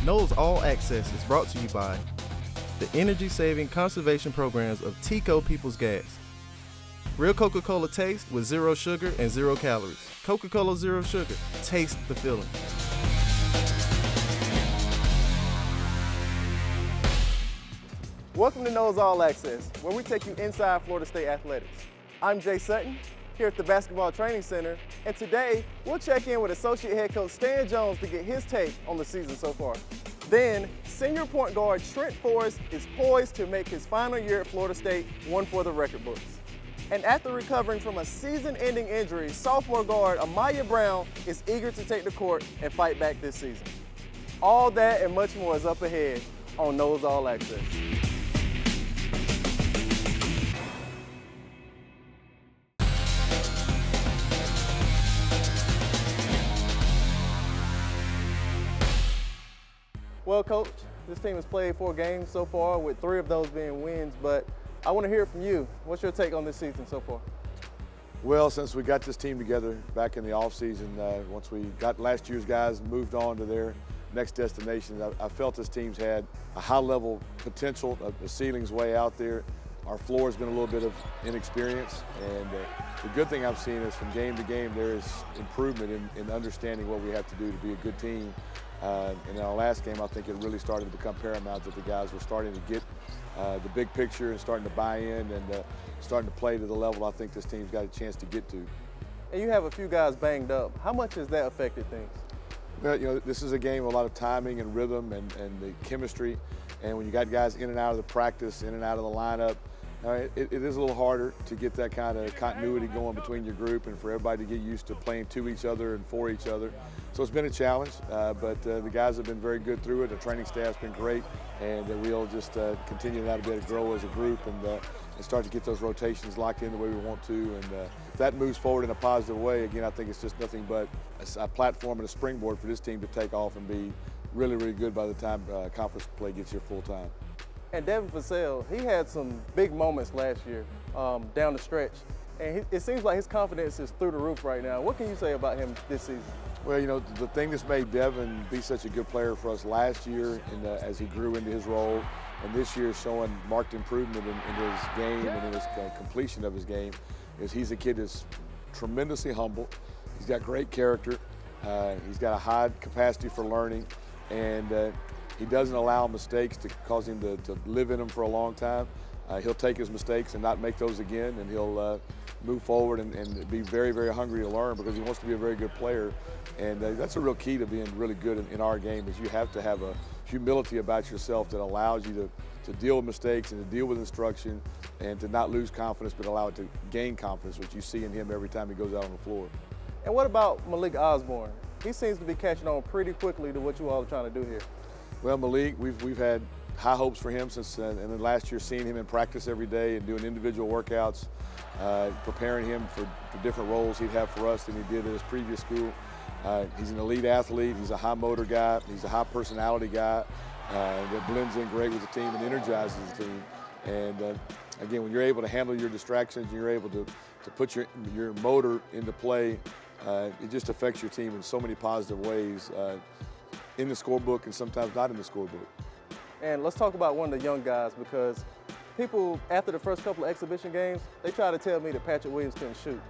Noles All Access is brought to you by the energy-saving conservation programs of Tico People's Gas. Real Coca-Cola taste with 0 sugar and 0 calories. Coca-Cola Zero Sugar. Taste the feeling. Welcome to Noles All Access, where we take you inside Florida State athletics. I'm Jay Sutton, here at the Basketball Training Center, and today we'll check in with Associate Head Coach Stan Jones to get his take on the season so far. Then, senior point guard Trent Forrest is poised to make his final year at Florida State one for the record books. And after recovering from a season-ending injury, sophomore guard Amaya Brown is eager to take the court and fight back this season. All that and much more is up ahead on Noles All Access. Well, Coach, this team has played 4 games so far, with 3 of those being wins, but I want to hear from you. What's your take on this season so far? Well, since we got this team together back in the offseason, once we got last year's guys moved on to their next destination, I felt this team's had a high-level potential. The ceiling's way out there. Our floor's been a little bit of inexperience, and the good thing I'm seeing is from game to game there is improvement in understanding what we have to do to be a good team. In our last game, I think it really started to become paramount that the guys were starting to get the big picture and starting to buy in and starting to play to the level I think this team's got a chance to get to. And you have a few guys banged up. How much has that affected things? Well, you know, this is a game with a lot of timing and rhythm and the chemistry. And when you got guys in and out of the practice, in and out of the lineup, it is a little harder to get that kind of continuity going between your group and for everybody to get used to playing to each other and for each other. So it's been a challenge, but the guys have been very good through it. The training staff's been great, and we'll just continue now to be able to grow as a group and start to get those rotations locked in the way we want to. And if that moves forward in a positive way, again, I think it's just nothing but a platform and a springboard for this team to take off and be really, really good by the time conference play gets here full time. And Devin Vassell, he had some big moments last year down the stretch, and it seems like his confidence is through the roof right now. What can you say about him this season? Well, you know, the thing that's made Devin be such a good player for us last year as he grew into his role, and this year showing marked improvement in his game and in his completion of his game, is he's a kid that's tremendously humble. He's got great character. He's got a high capacity for learning, and he doesn't allow mistakes to cause him to live in them for a long time. He'll take his mistakes and not make those again, and he'll move forward and be very, very hungry to learn because he wants to be a very good player. And that's a real key to being really good in our game, is you have to have a humility about yourself that allows you to deal with mistakes and to deal with instruction and to not lose confidence but allow it to gain confidence, which you see in him every time he goes out on the floor. And what about Malik Osborne? He seems to be catching on pretty quickly to what you all are trying to do here. Well, Malik, we've had high hopes for him since, and then last year seeing him in practice every day and doing individual workouts, preparing him for different roles he'd have for us than he did at his previous school. He's an elite athlete. He's a high motor guy. He's a high personality guy that blends in great with the team and energizes the team. And again, when you're able to handle your distractions, and you're able to put your motor into play, it just affects your team in so many positive ways. In the scorebook and sometimes not in the scorebook. And let's talk about one of the young guys, because people, after the first couple of exhibition games, they try to tell me that Patrick Williams couldn't shoot.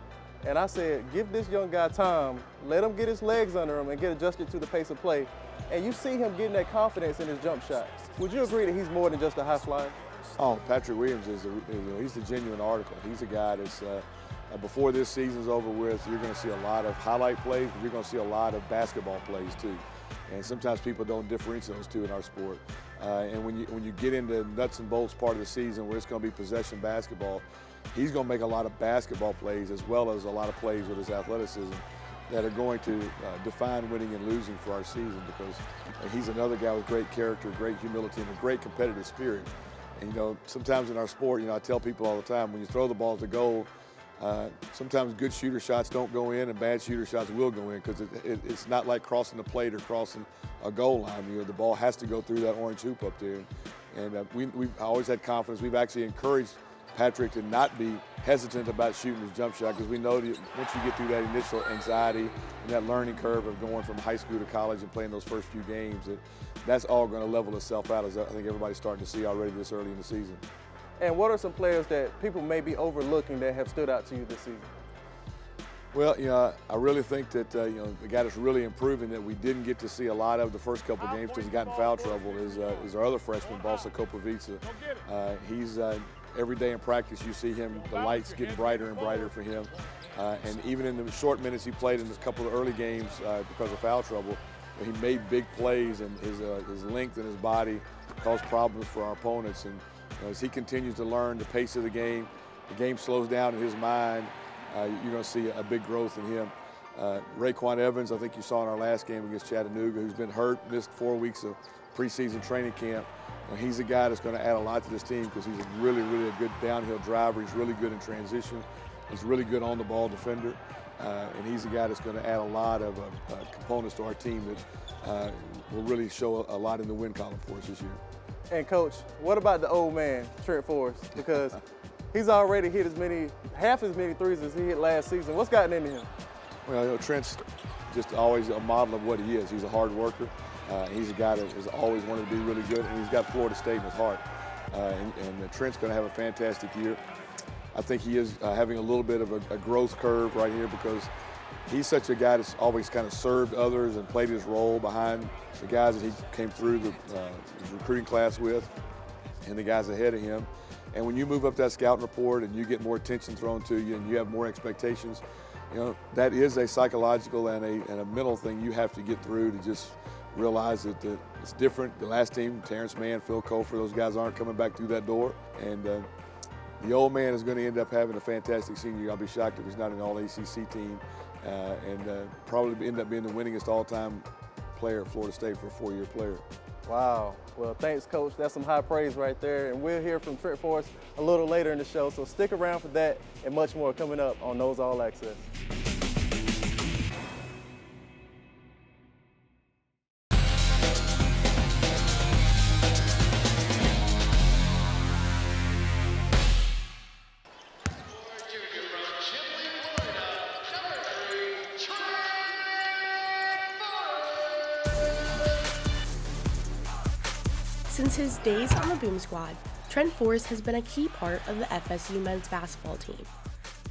And I said, give this young guy time, let him get his legs under him and get adjusted to the pace of play. And you see him getting that confidence in his jump shot. Would you agree that he's more than just a high flyer? Oh, Patrick Williams he's the genuine article. He's a guy that's, before this season's over with, you're going to see a lot of highlight plays, but you're going to see a lot of basketball plays too. And sometimes people don't differentiate those two in our sport. And when you get into nuts and bolts part of the season where it's going to be possession basketball, he's going to make a lot of basketball plays as well as a lot of plays with his athleticism that are going to define winning and losing for our season, because he's another guy with great character, great humility, and a great competitive spirit. And, you know, sometimes in our sport, you know, I tell people all the time, when you throw the ball to goal, sometimes good shooter shots don't go in and bad shooter shots will go in, because it's not like crossing the plate or crossing a goal line. You know, the ball has to go through that orange hoop up there. And we've always had confidence. We've actually encouraged Patrick to not be hesitant about shooting his jump shot, because we know that once you get through that initial anxiety and that learning curve of going from high school to college and playing those first few games, that's all going to level itself out, as I think everybody's starting to see already this early in the season. And what are some players that people may be overlooking that have stood out to you this season? Well, I really think that the guy that's really improving that we didn't get to see a lot of the first couple of games because he got in foul trouble is our other freshman, Balsa Kopovica. He's every day in practice you see him, the lights getting brighter and brighter for him. And even in the short minutes he played in a couple of early games because of foul trouble, he made big plays, and his length and his body caused problems for our opponents. And as he continues to learn the pace of the game slows down in his mind. You're going to see a big growth in him. Raekwon Evans, I think you saw in our last game against Chattanooga, who's been hurt, missed 4 weeks of preseason training camp. He's a guy that's going to add a lot to this team because he's really a good downhill driver. He's really good in transition. He's really good on the ball defender. And he's a guy that's going to add a lot of components to our team that will really show a lot in the win column for us this year. And Coach, what about the old man, Trent Forrest? Because he's already hit half as many threes as he hit last season. What's gotten into him? Well, Trent's just always a model of what he is. He's a hard worker. He's a guy that has always wanted to be really good, and he's got Florida State in his heart. And Trent's going to have a fantastic year. I think he is having a little bit of a growth curve right here because he's such a guy that's always kind of served others and played his role behind the guys that he came through his recruiting class with and the guys ahead of him. And when you move up that scouting report and you get more attention thrown to you and you have more expectations, that is a psychological and a mental thing you have to get through to just realize that it's different. The last team, Terrence Mann, Phil Kofor, those guys aren't coming back through that door. And the old man is going to end up having a fantastic senior year. I'll be shocked if he's not an all-ACC team and probably end up being the winningest all-time player at Florida State for a 4-year player. Wow. Well, thanks, Coach. That's some high praise right there. And we'll hear from Trent Forrest a little later in the show, so stick around for that and much more coming up on Noles All Access. Since his days on the Boom Squad, Trent Forrest has been a key part of the FSU men's basketball team.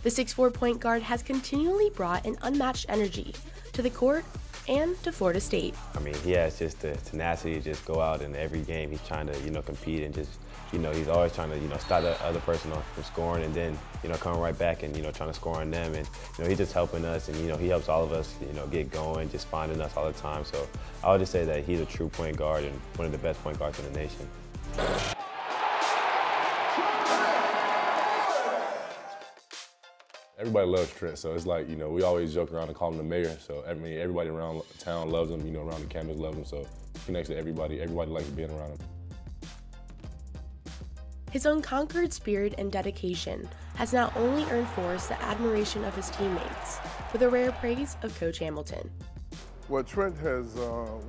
The 6'4" point guard has continually brought an unmatched energy to the court and to Florida State. I mean, he has just the tenacity to just go out in every game. He's trying to, compete and just, he's always trying to, stop the other person from scoring and then, coming right back and, trying to score on them. And, he's just helping us and, he helps all of us, get going, just finding us all the time. So I would just say that he's a true point guard and one of the best point guards in the nation. Everybody loves Trent, so it's like, we always joke around and call him the mayor. So everybody around town loves him, around the campus loves him. So he connects to everybody. Everybody likes being around him. His unconquered spirit and dedication has not only earned Forrest the admiration of his teammates, but the rare praise of Coach Hamilton. Well, Trent has an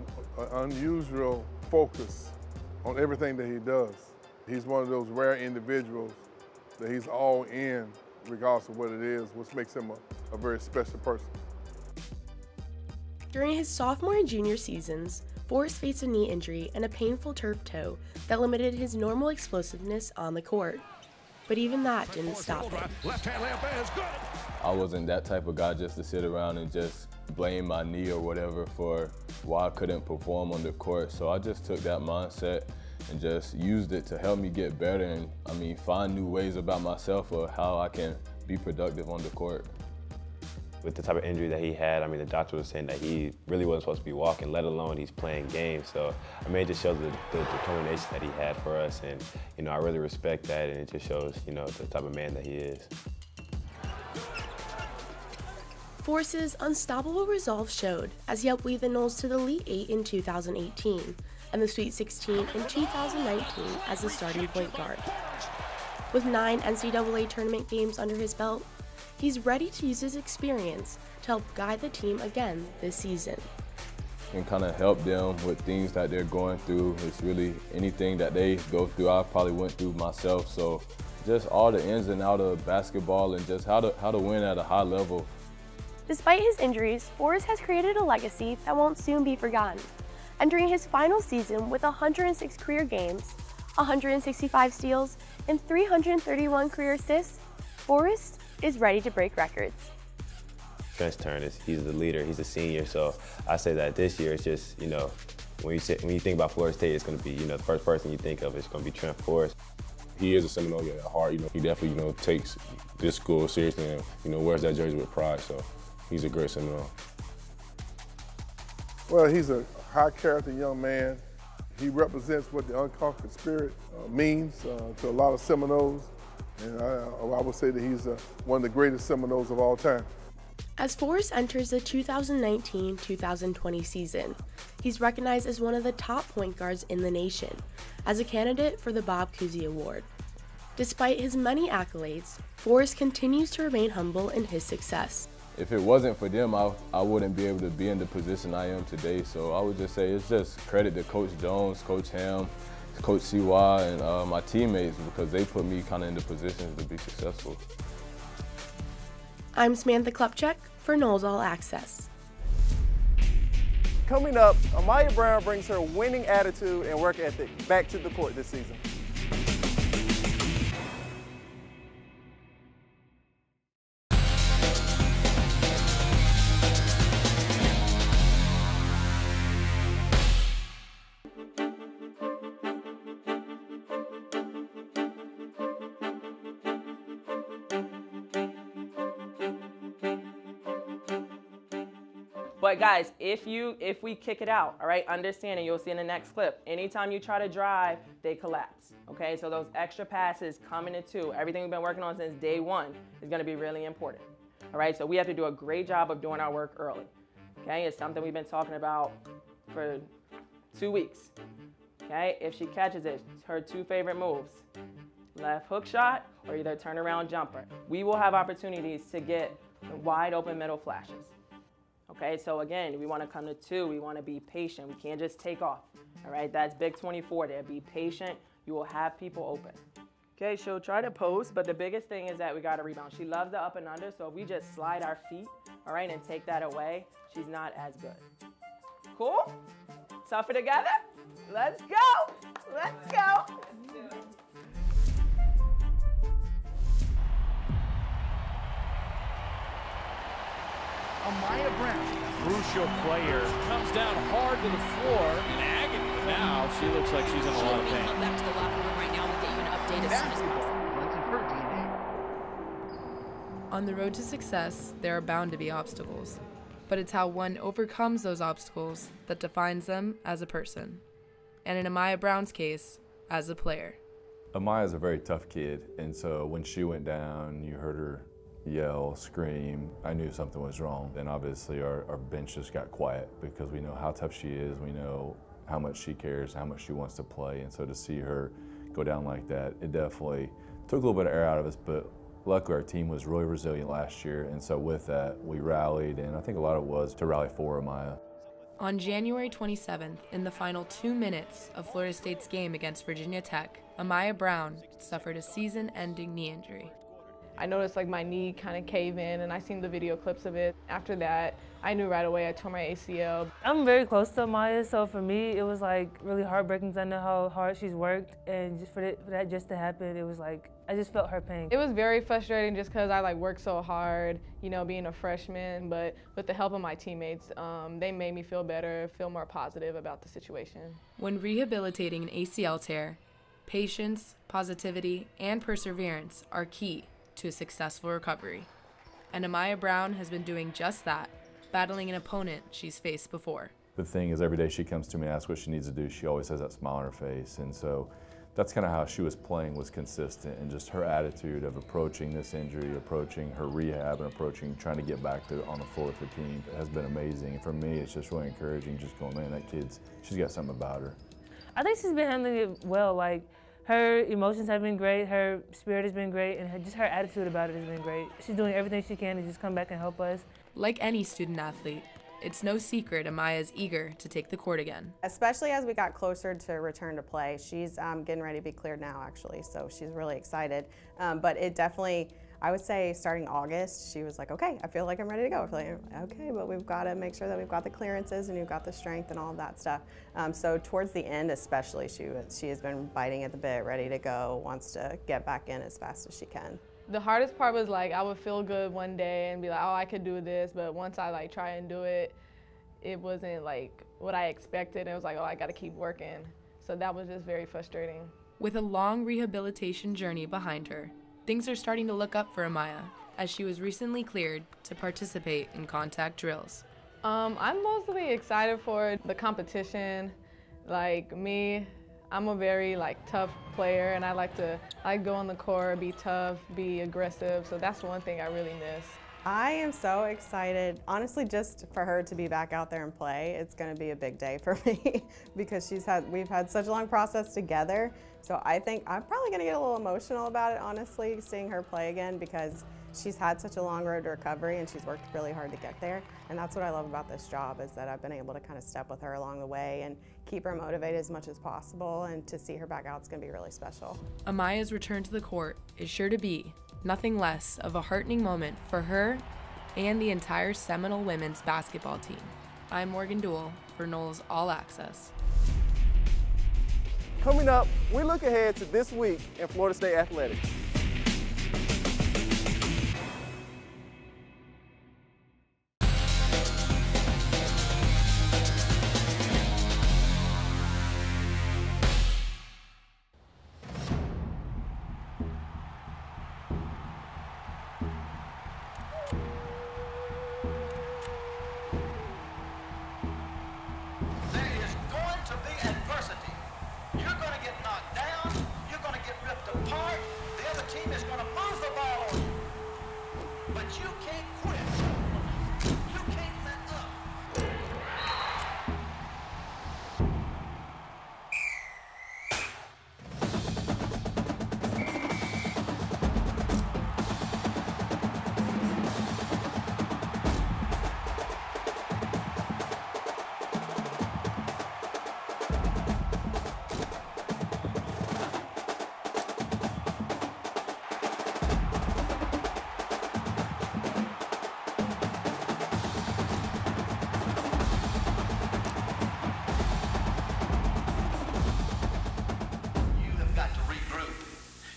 unusual focus on everything that he does. He's one of those rare individuals that he's all in, regardless of what it is, which makes him a very special person. During his sophomore and junior seasons, Forrest faced a knee injury and a painful turf toe that limited his normal explosiveness on the court. But even that didn't stop him. I wasn't that type of guy just to sit around and just blame my knee or whatever for why I couldn't perform on the court. So I just took that mindset and just used it to help me get better and, find new ways about myself or how I can be productive on the court. With the type of injury that he had, the doctor was saying that he really wasn't supposed to be walking, let alone he's playing games. So, it just shows the determination that he had for us. And, I really respect that. And it just shows, the type of man that he is. Forrest's unstoppable resolve showed as he helped lead the Noles to the Elite 8 in 2018 and the Sweet 16 in 2019 as the starting point guard. With 9 NCAA tournament games under his belt, he's ready to use his experience to help guide the team again this season. And kind of help them with things that they're going through. It's really anything that they go through, I probably went through myself. So just all the ins and outs of basketball and just how to win at a high level. Despite his injuries, Forrest has created a legacy that won't soon be forgotten. Entering his final season with 106 career games, 165 steals, and 331 career assists, Forrest is ready to break records. Trent's turn. He's the leader. He's a senior, so I say that this year it's just, when you think about Florida State, it's going to be, the first person you think of is going to be Trent Forrest. He is a Seminole at heart. He definitely, takes this school seriously and, wears that jersey with pride. So he's a great Seminole. Well, he's a high-character young man. He represents what the unconquered spirit means to a lot of Seminoles. And I would say that he's one of the greatest Seminoles of all time. As Forrest enters the 2019-2020 season, he's recognized as one of the top point guards in the nation, as a candidate for the Bob Cousy Award. Despite his many accolades, Forrest continues to remain humble in his success. If it wasn't for them, I wouldn't be able to be in the position I am today. So I would just say it's just credit to Coach Jones, Coach Ham, Coach CY, and my teammates, because they put me kind of in the positions to be successful. I'm Samantha Klepchuk for Noles All Access. Coming up, Amaya Brown brings her winning attitude and work ethic back to the court this season. But guys, if we kick it out, all right, understand, and you'll see in the next clip, anytime you try to drive, they collapse, okay? So those extra passes coming in two, everything we've been working on since day one is gonna be really important, all right? So we have to do a great job of doing our work early, okay? It's something we've been talking about for 2 weeks, okay? If she catches it, her two favorite moves, left hook shot or either turnaround jumper. We will have opportunities to get wide open middle flashes. Okay, so again, we want to come to two. We want to be patient. We can't just take off. All right, that's big 24 there. Be patient. You will have people open. Okay, she'll try to post, but the biggest thing is that we got to rebound. She loves the up and under, so if we just slide our feet, all right, and take that away, she's not as good. Cool? Tougher together? Let's go. Let's go. Amaya Brown, crucial player, comes down hard to the floor in agony. Now she looks like she's in a lot of pain. Come back to the locker room right now. We'll get you an update as soon as possible. On the road to success, there are bound to be obstacles, but it's how one overcomes those obstacles that defines them as a person, and in Amaya Brown's case, as a player. Amaya's a very tough kid, and so when she went down, you heard her yell, scream. I knew something was wrong. And obviously our bench just got quiet because we know how tough she is. We know how much she cares, how much she wants to play. And so to see her go down like that, it definitely took a little bit of air out of us, but luckily our team was really resilient last year. And so with that, we rallied, and I think a lot of it was to rally for Amaya. On January 27th, in the final 2 minutes of Florida State's game against Virginia Tech, Amaya Brown suffered a season-ending knee injury. I noticed my knee kind of cave in, and I seen the video clips of it. After that, I knew right away I tore my ACL. I'm very close to Amaya, so for me, it was really heartbreaking because I know how hard she's worked, and just for that just to happen, it was I just felt her pain. It was very frustrating just because I worked so hard, being a freshman, but with the help of my teammates, they made me feel better, feel more positive about the situation. When rehabilitating an ACL tear, patience, positivity, and perseverance are key to a successful recovery. And Amaya Brown has been doing just that, battling an opponent she's faced before. The thing is, every day she comes to me and asks what she needs to do, she always has that smile on her face. And so that's kind of how she was playing, was consistent, and just her attitude of approaching this injury, approaching her rehab, and trying to get back on the floor with the team has been amazing. And for me, it's just really encouraging, just going, man, she's got something about her. I think she's been handling it well. Her emotions have been great, her spirit has been great, and just her attitude about it has been great. She's doing everything she can to just come back and help us. Like any student athlete, it's no secret Amaya is eager to take the court again. Especially as we got closer to return to play. She's getting ready to be cleared now, actually, so she's really excited. But it definitely, I would say starting August, she was like, okay, I feel like I'm ready to go. I feel like, okay, but we've got to make sure that we've got the clearances and we've got the strength and all of that stuff. So towards the end especially, she has been biting at the bit, ready to go, wants to get back in as fast as she can. The hardest part was like I would feel good one day and be like, oh, I could do this, but once I like try and do it, it wasn't like what I expected. It was like, oh, I got to keep working. So that was just very frustrating. With a long rehabilitation journey behind her, things are starting to look up for Amaya as she was recently cleared to participate in contact drills. I'm mostly excited for the competition. Like me, I'm a very tough player, and I like to go on the court, be tough, be aggressive. So that's one thing I really miss. I am so excited, honestly, just for her to be back out there and play. It's going to be a big day for me because we've had such a long process together. So I think I'm probably going to get a little emotional about it, honestly, seeing her play again, because she's had such a long road to recovery and she's worked really hard to get there. And that's what I love about this job, is that I've been able to kind of step with her along the way and keep her motivated as much as possible, and to see her back out is going to be really special. Amaya's return to the court is sure to be nothing less of a heartening moment for her and the entire Seminole women's basketball team. I'm Morgan Duell for Noles All Access. Coming up, we look ahead to this week in Florida State athletics.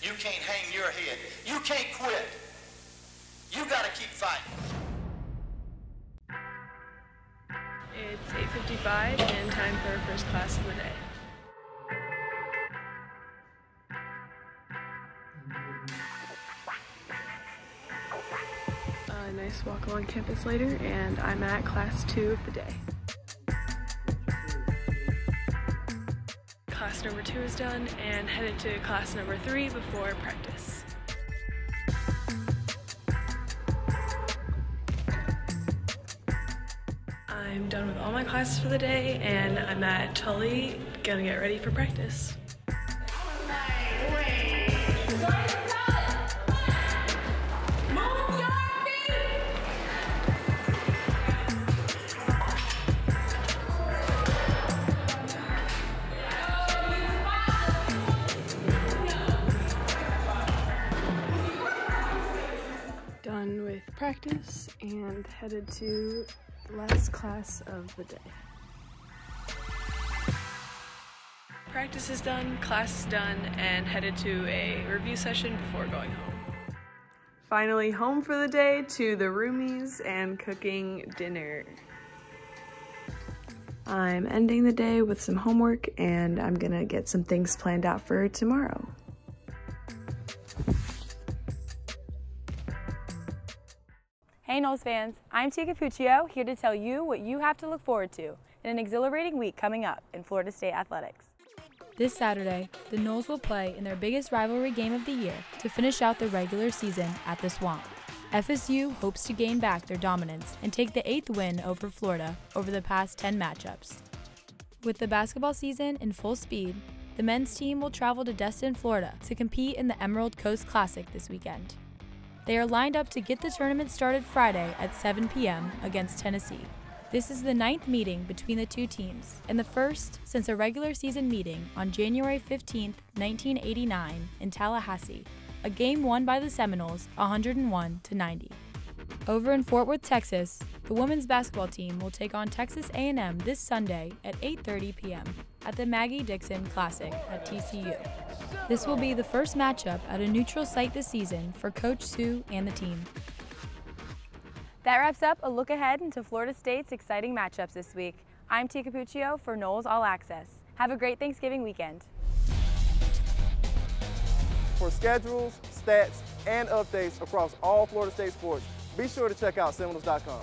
You can't hang your head. You can't quit. You got to keep fighting. It's 8:55 and time for our first class of the day. A nice walk along campus later, and I'm at class 2 of the day. Class number 2 is done and headed to class number 3 before practice. I'm done with all my classes for the day, and I'm at Tully, gonna get ready for practice. Done with practice and headed to last class of the day. Practice is done, class is done, and headed to a review session before going home. Finally home for the day, to the roomies and cooking dinner. I'm ending the day with some homework, and I'm gonna get some things planned out for tomorrow. Hey Noles fans, I'm Tia Capuccio, here to tell you what you have to look forward to in an exhilarating week coming up in Florida State athletics. This Saturday, the Noles will play in their biggest rivalry game of the year to finish out the regular season at the Swamp. FSU hopes to gain back their dominance and take the 8th win over Florida over the past 10 matchups. With the basketball season in full speed, the men's team will travel to Destin, Florida to compete in the Emerald Coast Classic this weekend. They are lined up to get the tournament started Friday at 7 p.m. against Tennessee. This is the 9th meeting between the two teams, and the first since a regular season meeting on January 15, 1989 in Tallahassee, a game won by the Seminoles 101-90. Over in Fort Worth, Texas, the women's basketball team will take on Texas A&M this Sunday at 8:30 p.m. at the Maggie Dixon Classic at TCU. This will be the first matchup at a neutral site this season for Coach Sue and the team. That wraps up a look ahead into Florida State's exciting matchups this week. I'm Tia Capuccio for Noles All Access. Have a great Thanksgiving weekend. For schedules, stats, and updates across all Florida State sports, be sure to check out Seminoles.com.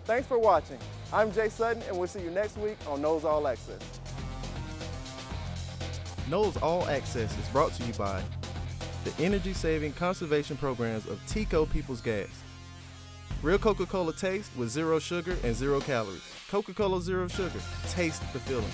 Thanks for watching. I'm Jay Sutton, and we'll see you next week on Noles All Access. Noles All Access is brought to you by the energy-saving conservation programs of Tico People's Gas. Real Coca-Cola taste with 0 sugar and 0 calories. Coca-Cola Zero Sugar. Taste the feeling.